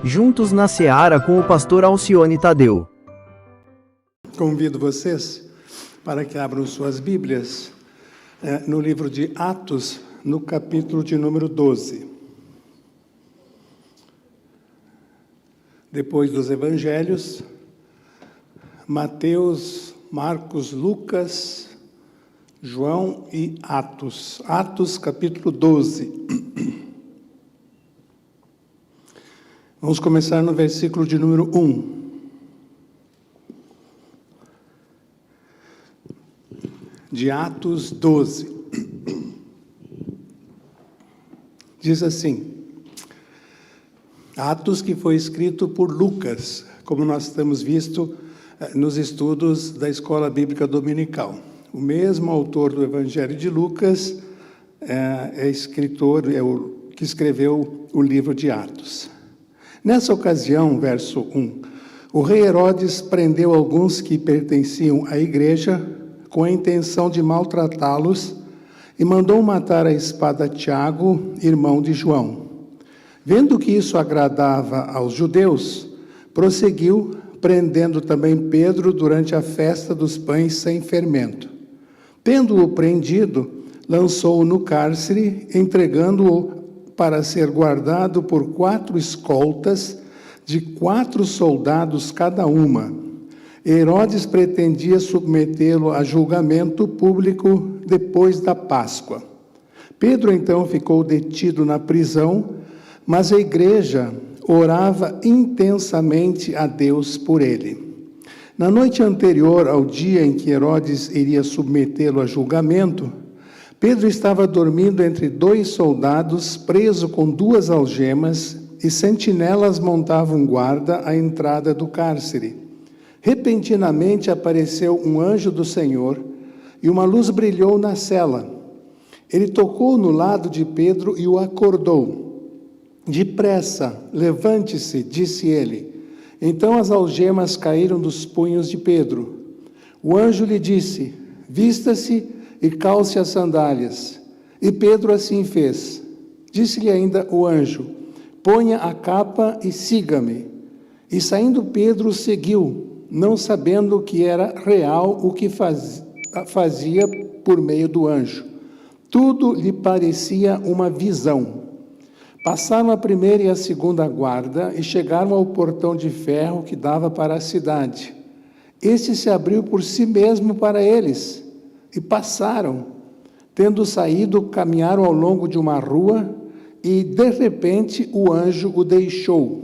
Juntos na Seara com o pastor Alcione Tadeu. Convido vocês para que abram suas Bíblias no livro de Atos, no capítulo de número 12. Depois dos Evangelhos, Mateus, Marcos, Lucas, João e Atos. Atos, capítulo 12. Vamos começar no versículo de número 1. De Atos 12. Diz assim: Atos que foi escrito por Lucas, como nós temos visto nos estudos da Escola Bíblica Dominical. O mesmo autor do Evangelho de Lucas é escritor, o que escreveu o livro de Atos. Nessa ocasião, verso 1, o rei Herodes prendeu alguns que pertenciam à igreja com a intenção de maltratá-los e mandou matar à espada Tiago, irmão de João. Vendo que isso agradava aos judeus, prosseguiu, prendendo também Pedro durante a festa dos pães sem fermento. Tendo-o prendido, lançou-o no cárcere, entregando-o para ser guardado por 4 escoltas, de 4 soldados cada uma. Herodes pretendia submetê-lo a julgamento público depois da Páscoa. Pedro então ficou detido na prisão, mas a igreja orava intensamente a Deus por ele. Na noite anterior ao dia em que Herodes iria submetê-lo a julgamento, Pedro estava dormindo entre 2 soldados, preso com 2 algemas, e sentinelas montavam guarda à entrada do cárcere. Repentinamente apareceu um anjo do Senhor, e uma luz brilhou na cela. Ele tocou no lado de Pedro e o acordou. Depressa, levante-se, disse ele. Então as algemas caíram dos punhos de Pedro. O anjo lhe disse: vista-se e calce as sandálias. E Pedro assim fez. Disse-lhe ainda o anjo: ponha a capa e siga-me. E saindo Pedro seguiu, não sabendo que era real o que fazia por meio do anjo. Tudo lhe parecia uma visão. Passaram a primeira e a segunda guarda e chegaram ao portão de ferro que dava para a cidade. Este se abriu por si mesmo para eles, e passaram. Tendo saído, caminharam ao longo de uma rua, e de repente o anjo o deixou.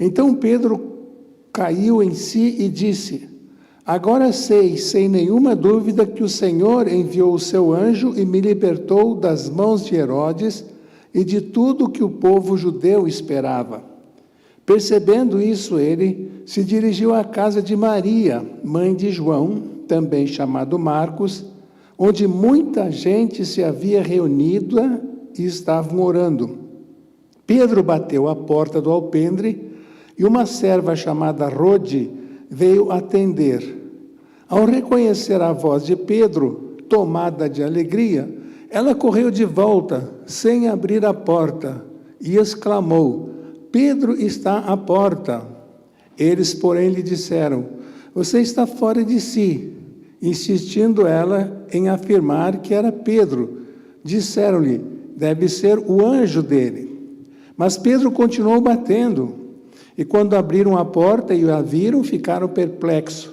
Então Pedro caiu em si e disse: agora sei, sem nenhuma dúvida, que o Senhor enviou o seu anjo e me libertou das mãos de Herodes e de tudo que o povo judeu esperava. Percebendo isso, ele se dirigiu à casa de Maria, mãe de João, também chamado Marcos, onde muita gente se havia reunido e estavam orando. Pedro bateu à porta do alpendre e uma serva chamada Rode veio atender. Ao reconhecer a voz de Pedro, tomada de alegria, ela correu de volta, sem abrir a porta, e exclamou: Pedro está à porta. Eles, porém, lhe disseram: você está fora de si. Insistindo ela em afirmar que era Pedro, disseram-lhe: deve ser o anjo dele. Mas Pedro continuou batendo, e quando abriram a porta e a viram, ficaram perplexos.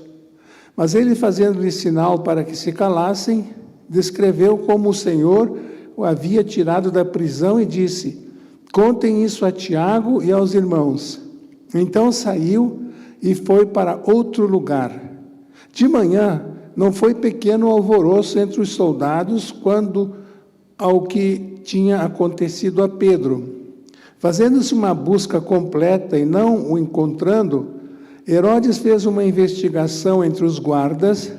Mas ele, fazendo-lhe sinal para que se calassem, descreveu como o Senhor o havia tirado da prisão e disse: contem isso a Tiago e aos irmãos. Então saiu e foi para outro lugar. De manhã, não foi pequeno alvoroço entre os soldados quando ao que tinha acontecido a Pedro. Fazendo-se uma busca completa e não o encontrando, Herodes fez uma investigação entre os guardas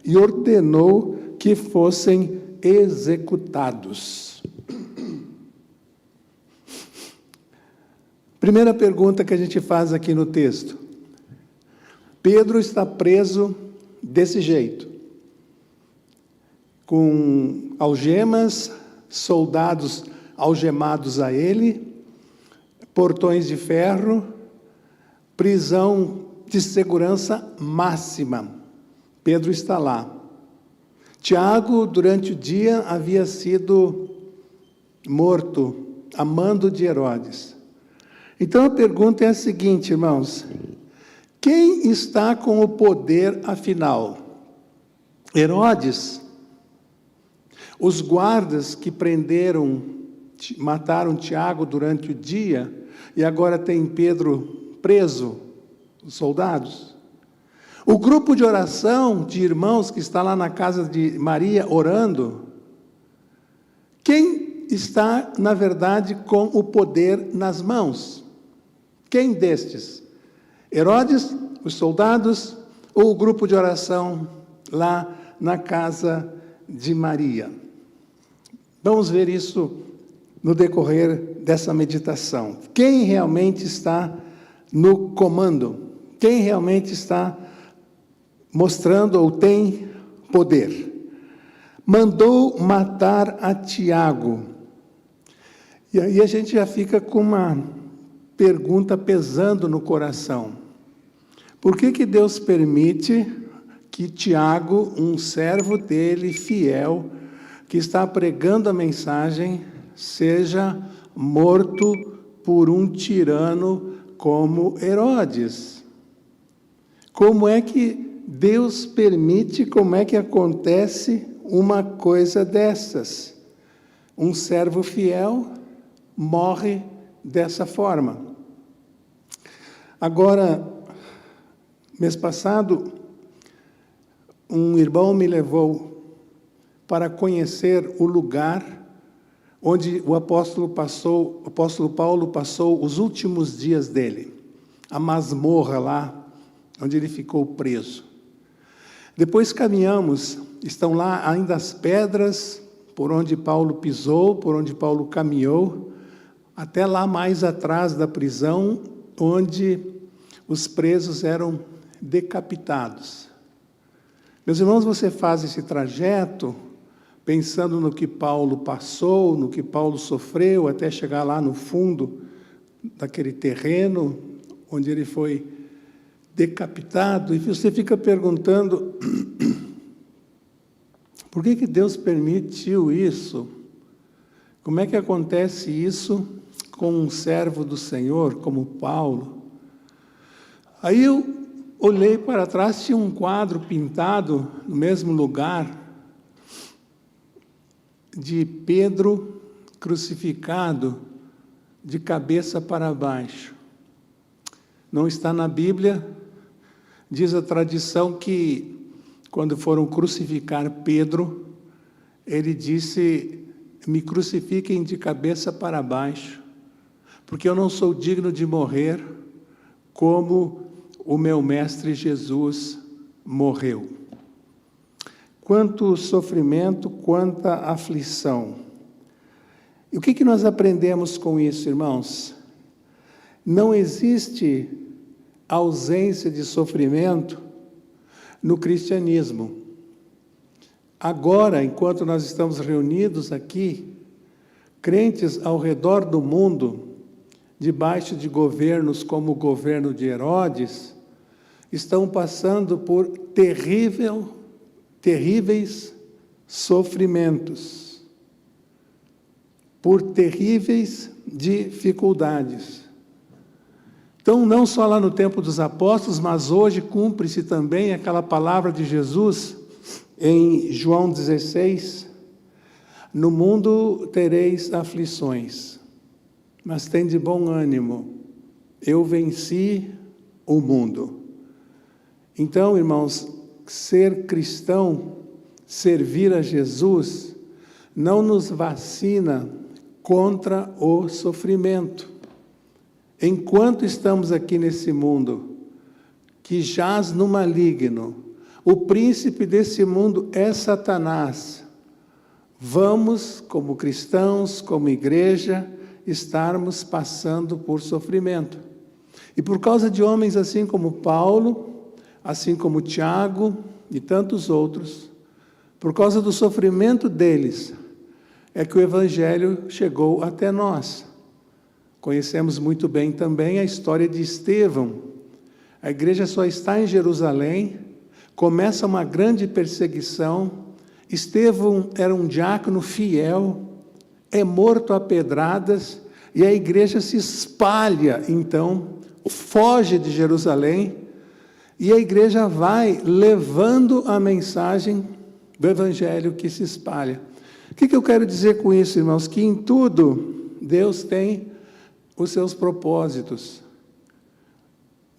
e ordenou que fossem executados. Primeira pergunta que a gente faz aqui no texto: Pedro está preso desse jeito, com algemas, soldados algemados a ele, portões de ferro, prisão de segurança máxima. Pedro está lá. Tiago, durante o dia, havia sido morto a mando de Herodes. Então a pergunta é a seguinte, irmãos: quem está com o poder afinal? Herodes? Os guardas que mataram Tiago durante o dia e agora tem Pedro preso, os soldados? O grupo de oração de irmãos que está lá na casa de Maria orando? Quem está, na verdade, com o poder nas mãos? Quem destes? Herodes, os soldados ou o grupo de oração lá na casa de Maria? Vamos ver isso no decorrer dessa meditação. Quem realmente está no comando? Quem realmente está mostrando ou tem poder? Mandou matar a Tiago. E aí a gente já fica com uma pergunta pesando no coração. Por que Deus permite que Tiago, um servo dele, fiel, que está pregando a mensagem, seja morto por um tirano como Herodes? Como é que Deus permite, como é que acontece uma coisa dessas? Um servo fiel morre dessa forma. Agora, mês passado, um irmão me levou para conhecer o lugar onde o apóstolo Paulo passou os últimos dias dele, a masmorra lá, onde ele ficou preso. Depois caminhamos, estão lá ainda as pedras por onde Paulo pisou, por onde Paulo caminhou, até lá mais atrás da prisão, onde os presos eram decapitados. Meus irmãos, você faz esse trajeto pensando no que Paulo passou, no que Paulo sofreu, até chegar lá no fundo daquele terreno onde ele foi decapitado, e você fica perguntando: por que Deus permitiu isso? Como é que acontece isso com um servo do Senhor, como Paulo? Aí eu olhei para trás, tinha um quadro pintado no mesmo lugar, de Pedro crucificado de cabeça para baixo. Não está na Bíblia. Diz a tradição que, quando foram crucificar Pedro, ele disse: me crucifiquem de cabeça para baixo, porque eu não sou digno de morrer como o meu mestre Jesus morreu. Quanto sofrimento, quanta aflição. E o que nós aprendemos com isso, irmãos? Não existe ausência de sofrimento no cristianismo. Agora, enquanto nós estamos reunidos aqui, crentes ao redor do mundo, debaixo de governos como o governo de Herodes, estão passando por terríveis sofrimentos, por terríveis dificuldades. Então, não só lá no tempo dos apóstolos, mas hoje cumpre-se também aquela palavra de Jesus em João 16: no mundo tereis aflições, mas tende bom ânimo, eu venci o mundo. Então, irmãos, ser cristão, servir a Jesus, não nos vacina contra o sofrimento. Enquanto estamos aqui nesse mundo, que jaz no maligno, o príncipe desse mundo é Satanás. Vamos, como cristãos, como igreja, estarmos passando por sofrimento. E por causa de homens assim como Paulo, assim como Tiago e tantos outros, por causa do sofrimento deles, é que o Evangelho chegou até nós. Conhecemos muito bem também a história de Estevão, A igreja só está em Jerusalém, começa uma grande perseguição. Estevão era um diácono fiel, é morto a pedradas, e a igreja se espalha, então, foge de Jerusalém, e a igreja vai levando a mensagem do Evangelho que se espalha. O que eu quero dizer com isso, irmãos? Que em tudo Deus tem os seus propósitos.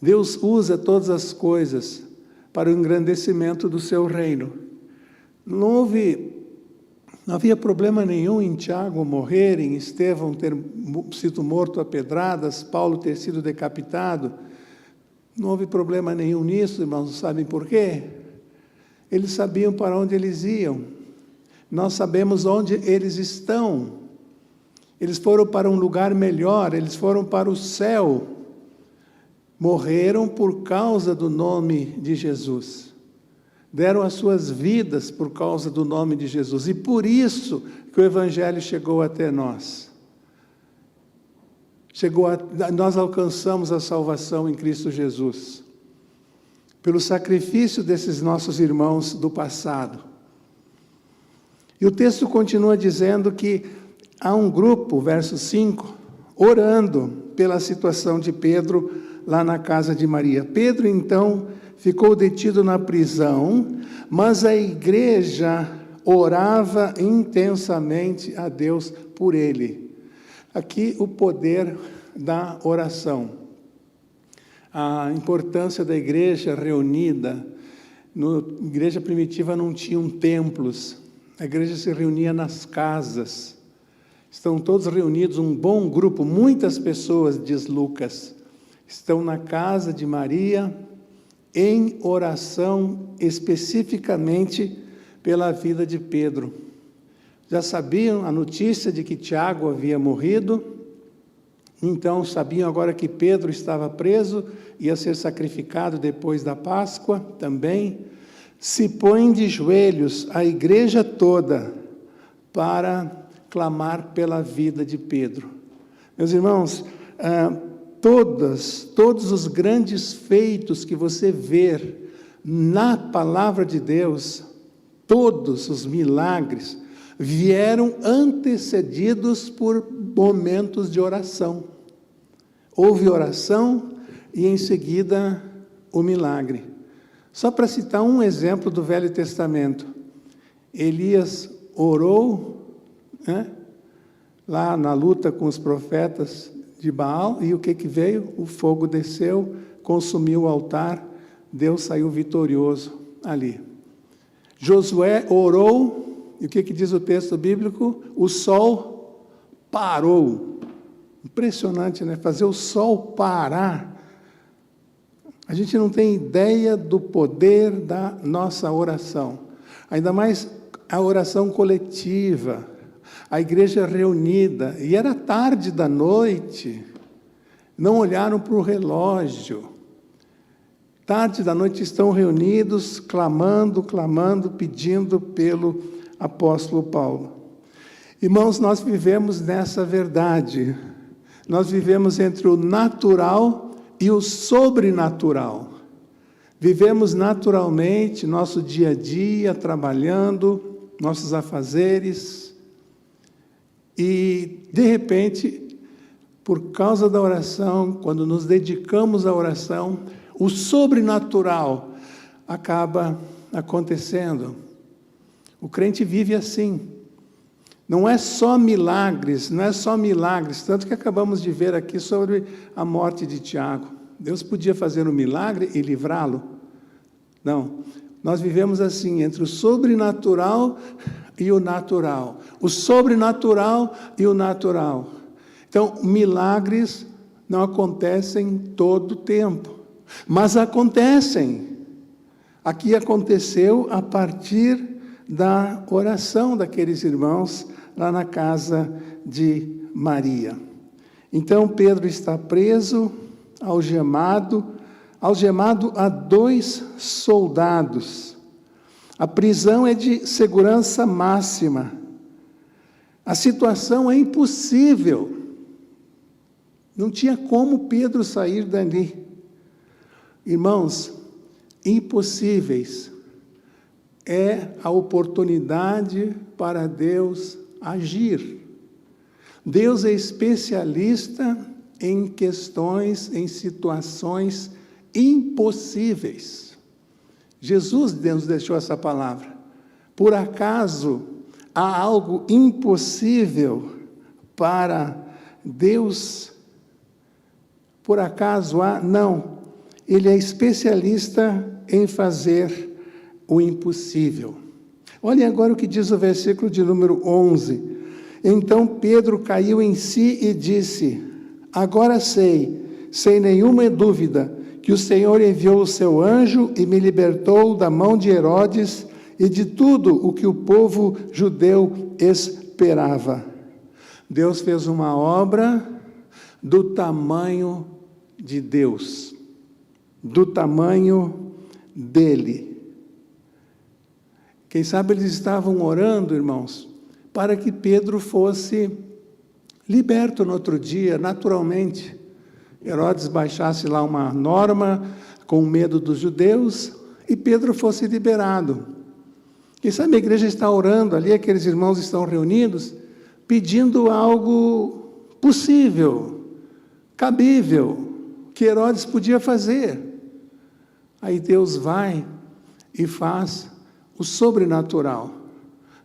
Deus usa todas as coisas para o engrandecimento do seu reino. Não havia problema nenhum em Tiago morrer, em Estevão ter sido morto a pedradas, Paulo ter sido decapitado. Não houve problema nenhum nisso, irmãos. Sabem por quê? Eles sabiam para onde eles iam. Nós sabemos onde eles estão. Eles foram para um lugar melhor, eles foram para o céu. Morreram por causa do nome de Jesus. Deram as suas vidas por causa do nome de Jesus. E por isso que o Evangelho chegou até nós. Nós alcançamos a salvação em Cristo Jesus. Pelo sacrifício desses nossos irmãos do passado. E o texto continua dizendo que há um grupo, verso 5, orando pela situação de Pedro lá na casa de Maria. Pedro, então, ficou detido na prisão, mas a igreja orava intensamente a Deus por ele. Aqui o poder da oração. A importância da igreja reunida. Na igreja primitiva não tinham templos. A igreja se reunia nas casas. Estão todos reunidos, um bom grupo, muitas pessoas, diz Lucas, estão na casa de Maria, em oração especificamente pela vida de Pedro. Já sabiam a notícia de que Tiago havia morrido, então sabiam agora que Pedro estava preso, ia ser sacrificado depois da Páscoa também. Se põem de joelhos a igreja toda para clamar pela vida de Pedro. Meus irmãos, todos os grandes feitos que você vê na palavra de Deus, todos os milagres, vieram antecedidos por momentos de oração. Houve oração e em seguida o milagre. Só para citar um exemplo do Velho Testamento, Elias orou, lá na luta com os profetas de Baal, e o que veio? O fogo desceu, consumiu o altar, Deus saiu vitorioso ali. Josué orou, e o que diz o texto bíblico? O sol parou. Impressionante, né? Fazer o sol parar. A gente não tem ideia do poder da nossa oração. Ainda mais a oração coletiva, a igreja reunida. E era tarde da noite, não olharam para o relógio. Tarde da noite estão reunidos, clamando, pedindo pelo apóstolo Paulo. Irmãos, nós vivemos nessa verdade. Nós vivemos entre o natural e o sobrenatural. Vivemos naturalmente nosso dia a dia, trabalhando, nossos afazeres, e, de repente, por causa da oração, quando nos dedicamos à oração, o sobrenatural acaba acontecendo. O crente vive assim. Não é só milagres, tanto que acabamos de ver aqui sobre a morte de Tiago. Deus podia fazer um milagre e livrá-lo? Não. Nós vivemos assim, entre o sobrenatural e o natural. O sobrenatural e o natural. Então, milagres não acontecem todo o tempo, mas acontecem. Aqui aconteceu a partir da oração daqueles irmãos lá na casa de Maria. Então Pedro está preso, algemado a 2 soldados. A prisão é de segurança máxima. A situação é impossível. Não tinha como Pedro sair dali. Irmãos, impossíveis é a oportunidade para Deus agir. Deus é especialista em questões, em situações impossíveis. Jesus nos deixou essa palavra. Por acaso há algo impossível para Deus? Por acaso há? Não. Ele é especialista em fazer o impossível. Olhem agora o que diz o versículo de número 11. Então Pedro caiu em si e disse: agora sei, sem nenhuma dúvida, que o Senhor enviou o seu anjo e me libertou da mão de Herodes e de tudo o que o povo judeu esperava. Deus fez uma obra do tamanho de Deus, do tamanho dele. Quem sabe eles estavam orando, irmãos, para que Pedro fosse liberto no outro dia, naturalmente. Herodes baixasse lá uma norma com medo dos judeus e Pedro fosse liberado. Quem sabe a igreja está orando ali, aqueles irmãos estão reunidos, pedindo algo possível, cabível, que Herodes podia fazer. Aí Deus vai e faz o sobrenatural.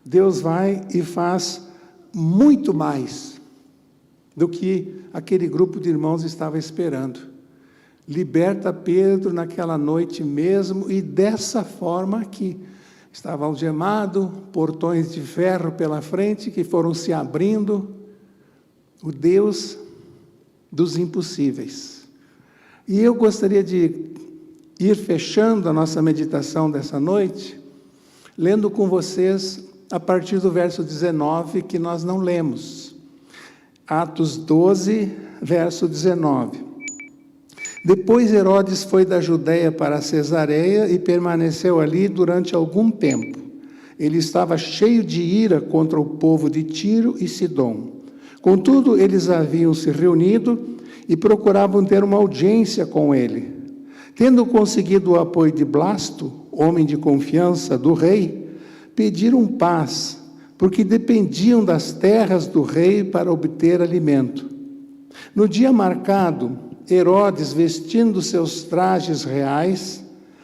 Deus vai e faz muito mais do que aquele grupo de irmãos estava esperando. Liberta Pedro naquela noite mesmo, e dessa forma aqui. Estava algemado, portões de ferro pela frente que foram se abrindo. O Deus dos impossíveis. E eu gostaria de ir fechando a nossa meditação dessa noite, lendo com vocês a partir do verso 19, que nós não lemos. Atos 12, verso 19. Depois Herodes foi da Judeia para Cesareia e permaneceu ali durante algum tempo. Ele estava cheio de ira contra o povo de Tiro e Sidom. Contudo, eles haviam se reunido e procuravam ter uma audiência com ele. Tendo conseguido o apoio de Blasto, homem de confiança do rei, pediram paz, porque dependiam das terras do rei para obter alimento. No dia marcado, Herodes, vestindo seus trajes reais,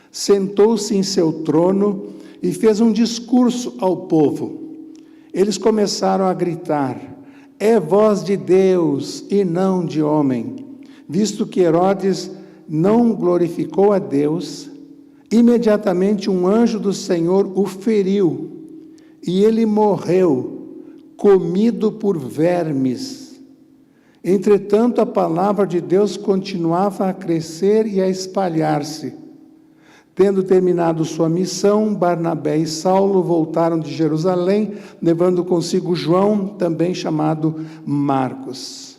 sentou-se em seu trono e fez um discurso ao povo. Eles começaram a gritar: é voz de Deus e não de homem. Visto que Herodes não glorificou a Deus, imediatamente um anjo do Senhor o feriu, e ele morreu, comido por vermes. Entretanto, a palavra de Deus continuava a crescer e a espalhar-se. Tendo terminado sua missão, Barnabé e Saulo voltaram de Jerusalém, levando consigo João, também chamado Marcos.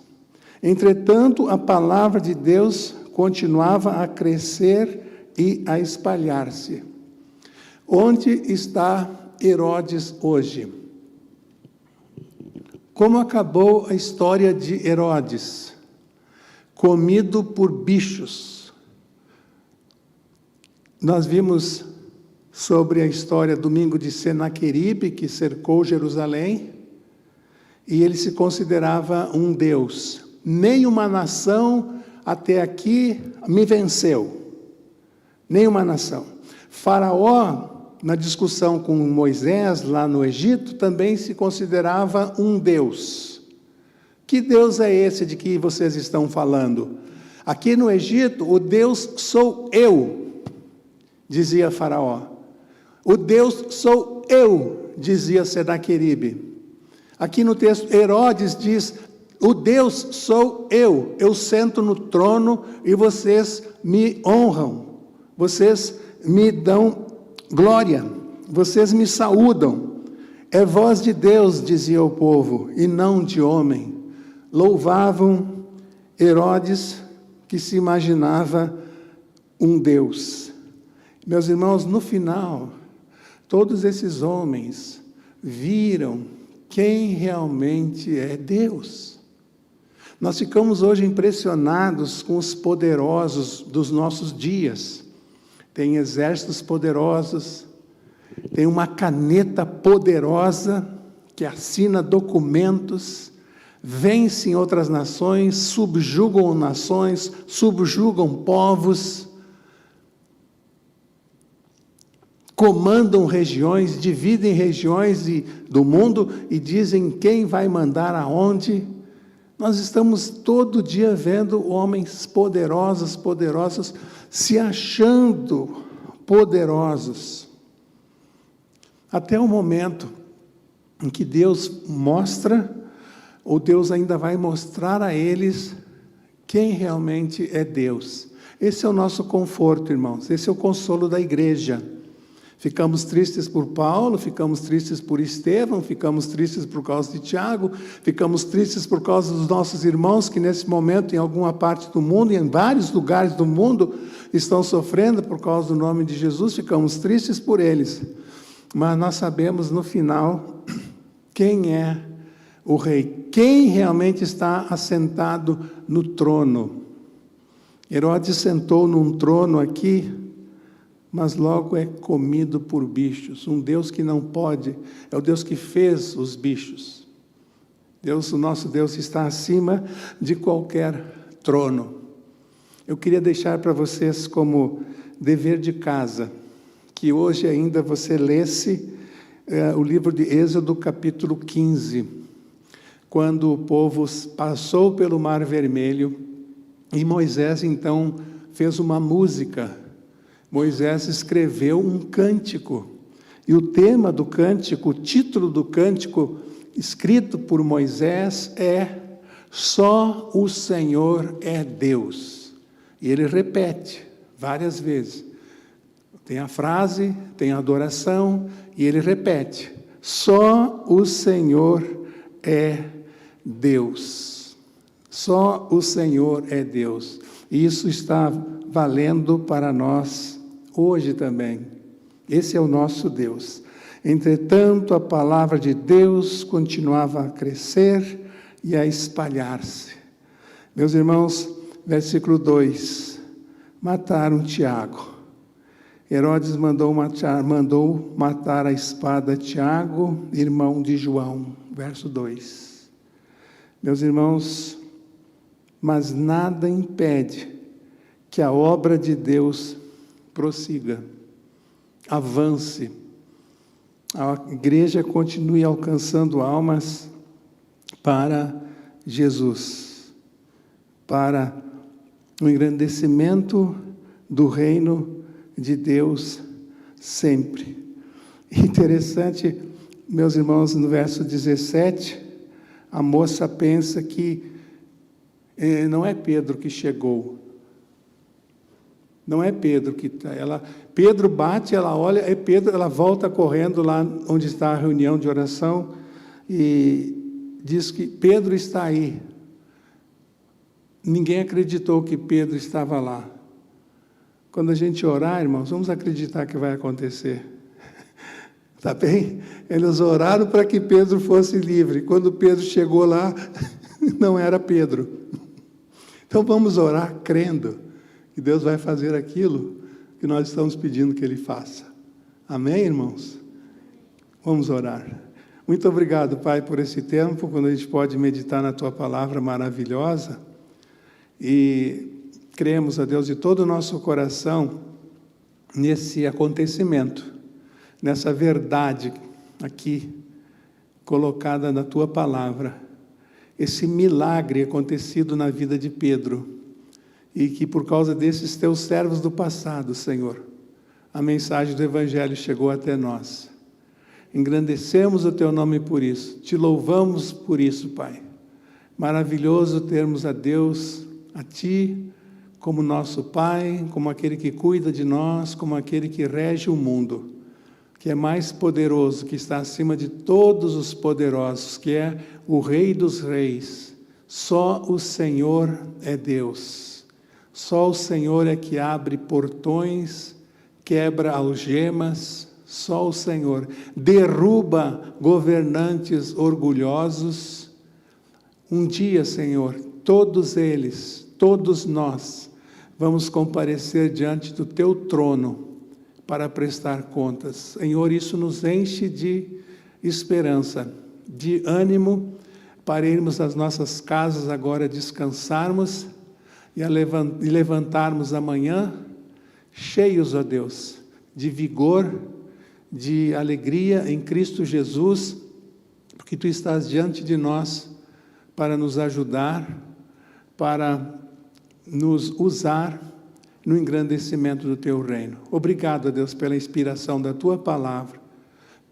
Entretanto, a palavra de Deus continuava a crescer e a espalhar-se. Onde está Herodes hoje? Como acabou a história de Herodes? Comido por bichos. Nós vimos sobre a história domingo de Senaqueribe, que cercou Jerusalém, e ele se considerava um deus. Nenhuma nação até aqui me venceu. Nenhuma nação. Faraó, na discussão com Moisés, lá no Egito, também se considerava um Deus. Que Deus é esse de que vocês estão falando? Aqui no Egito, o Deus sou eu, dizia Faraó. O Deus sou eu, dizia Senaqueribe. Aqui no texto, Herodes diz: o Deus sou eu sento no trono e vocês me honram, vocês me dão glória, vocês me saúdam. É voz de Deus, dizia o povo, e não de homem. Louvavam Herodes, que se imaginava um Deus. Meus irmãos, no final, todos esses homens viram quem realmente é Deus. Nós ficamos hoje impressionados com os poderosos dos nossos dias. Tem exércitos poderosos, tem uma caneta poderosa que assina documentos, vencem outras nações, subjugam povos, comandam regiões, dividem regiões do mundo e dizem quem vai mandar aonde. Nós estamos todo dia vendo homens poderosos se achando poderosos. Até o momento em que Deus mostra, ou Deus ainda vai mostrar a eles quem realmente é Deus. Esse é o nosso conforto, irmãos. Esse é o consolo da igreja. Ficamos tristes por Paulo, ficamos tristes por Estevão, ficamos tristes por causa de Tiago, ficamos tristes por causa dos nossos irmãos que nesse momento em alguma parte do mundo, em vários lugares do mundo, estão sofrendo por causa do nome de Jesus, ficamos tristes por eles. Mas nós sabemos no final quem é o rei, quem realmente está assentado no trono. Herodes sentou num trono aqui, mas logo é comido por bichos. Um Deus que não pode, é o Deus que fez os bichos. Deus, o nosso Deus, está acima de qualquer trono. Eu queria deixar para vocês como dever de casa, que hoje ainda você lesse o livro de Êxodo, capítulo 15, quando o povo passou pelo Mar Vermelho, e Moisés então fez uma música. Moisés escreveu um cântico, e o tema do cântico, o título do cântico, escrito por Moisés, é Só o Senhor é Deus. E ele repete várias vezes. Tem a frase, tem a adoração, e ele repete, só o Senhor é Deus. Só o Senhor é Deus. E isso está valendo para nós hoje também. Esse é o nosso Deus. Entretanto, a palavra de Deus continuava a crescer e a espalhar-se. Meus irmãos, versículo 2, mataram Tiago. Herodes mandou matar a espada Tiago, irmão de João. Verso 2. Meus irmãos, mas nada impede que a obra de Deus prossiga, avance, a igreja continue alcançando almas para Jesus, para o engrandecimento do reino de Deus sempre. Interessante, meus irmãos, no verso 17, a moça pensa que não é Pedro que chegou. Não é Pedro que está. Pedro bate, ela olha, é Pedro, ela volta correndo lá onde está a reunião de oração e diz que Pedro está aí. Ninguém acreditou que Pedro estava lá. Quando a gente orar, irmãos, vamos acreditar que vai acontecer. Está bem? Eles oraram para que Pedro fosse livre. Quando Pedro chegou lá, não era Pedro. Então vamos orar crendo que Deus vai fazer aquilo que nós estamos pedindo que Ele faça. Amém, irmãos? Vamos orar. Muito obrigado, Pai, por esse tempo, quando a gente pode meditar na Tua palavra maravilhosa. E cremos, a Deus, de todo o nosso coração, nesse acontecimento, nessa verdade aqui, colocada na Tua palavra. Esse milagre acontecido na vida de Pedro. E que por causa desses teus servos do passado, Senhor, a mensagem do Evangelho chegou até nós. Engrandecemos o teu nome por isso, te louvamos por isso, Pai. Maravilhoso termos a Deus, a Ti, como nosso Pai, como aquele que cuida de nós, como aquele que rege o mundo, que é mais poderoso, que está acima de todos os poderosos, que é o Rei dos Reis. Só o Senhor é Deus. Só o Senhor é que abre portões, quebra algemas, só o Senhor derruba governantes orgulhosos. Um dia, Senhor, todos eles, todos nós, vamos comparecer diante do Teu trono para prestar contas. Senhor, isso nos enche de esperança, de ânimo, para irmos às nossas casas agora descansarmos e levantarmos amanhã cheios, ó Deus, de vigor, de alegria em Cristo Jesus, porque Tu estás diante de nós para nos ajudar, para nos usar no engrandecimento do Teu reino. Obrigado, ó Deus, pela inspiração da Tua palavra,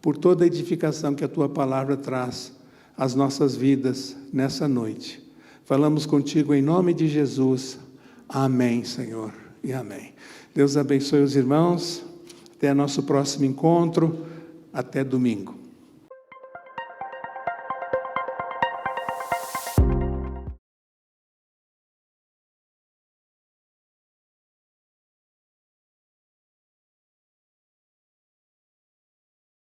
por toda a edificação que a Tua palavra traz às nossas vidas nessa noite. Falamos contigo em nome de Jesus. Amém, Senhor, e amém. Deus abençoe os irmãos. Até nosso próximo encontro. Até domingo.